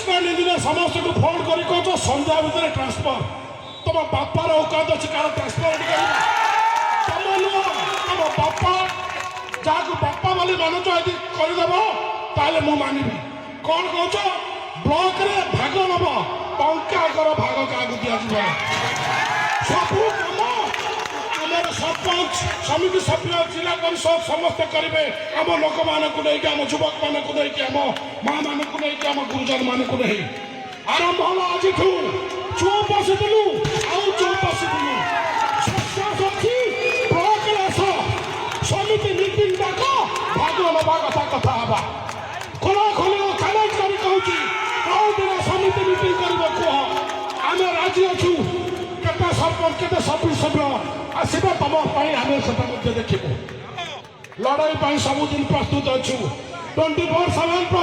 National engineer ସମସ୍ତଙ୍କୁ phone କରି କହୁଛ ସନ୍ଧ୍ୟା ଭିତରେ ଟ୍ରାନ୍ସଫର। ତମ ବାପାର ଔକାତ ଅଛି କାହାର ଟ୍ରାନ୍ସଫର କରିବା? ତମ ନୁହଁ, ତମ ବାପା ଯାହାକୁ ବାପା ବୋଲି ମାନୁଛ ଯଦି କରିଦେବ ତାହେଲେ ମୁଁ ମାନିବି। କ'ଣ କହୁଛ? ବ୍ଲକରେ ଭାଗ ନେବ, ଟଙ୍କାକର ଭାଗ କାହାକୁ ଦିଆଯିବ? ସବୁ କାମ ଆମର ସରପଞ୍ଚ, ସମିତି ସଭ୍ୟ, ଜିଲ୍ଲା ପରିଷଦ ସମସ୍ତେ କରିବେ। ଆମ ଲୋକମାନଙ୍କୁ ନେଇକି, ଆମ ଯୁବକମାନଙ୍କୁ ନେଇକି, ଆମ ମା ମାନଙ୍କୁ ନେଇକି, ଆମ ଗୁରୁଜନ ମାନଙ୍କୁ ନେଇ ଆରମ୍ଭ ହେଲା ଆଜିଠୁ। ଚୁପ୍ ବସିଥିଲୁ, ଆଉ ଚୁପ୍ ବସିଥିଲୁ। ସକ୍ସେସ୍ ଅଛି, ବ୍ଲକରେ ଆସ, ସମିତି ମିଟିଂ ଡାକ, ଭାଗ ନେବା କଥା ହେବା। ଖୋଲାଖୋଲି ଚ୍ୟାଲେଞ୍ଜ କରି କହୁଛି, କୋଉ ଦିନ ସମିତି ମିଟିଂ କରିବ କୁହ? ଆମେ ରାଜି ଅଛୁ। କେତେ ସରପଞ୍ଚ, କେତେ ସମିତି ସଭ୍ୟ ଆସିବେ ତମ ପାଇଁ, ଆମେ ସେଟା ମଧ୍ୟ ଦେଖିବୁ। ଲଢ଼େଇ ପାଇଁ ସବୁଦିନ ପ୍ରସ୍ତୁତ ଅଛୁ। 24/7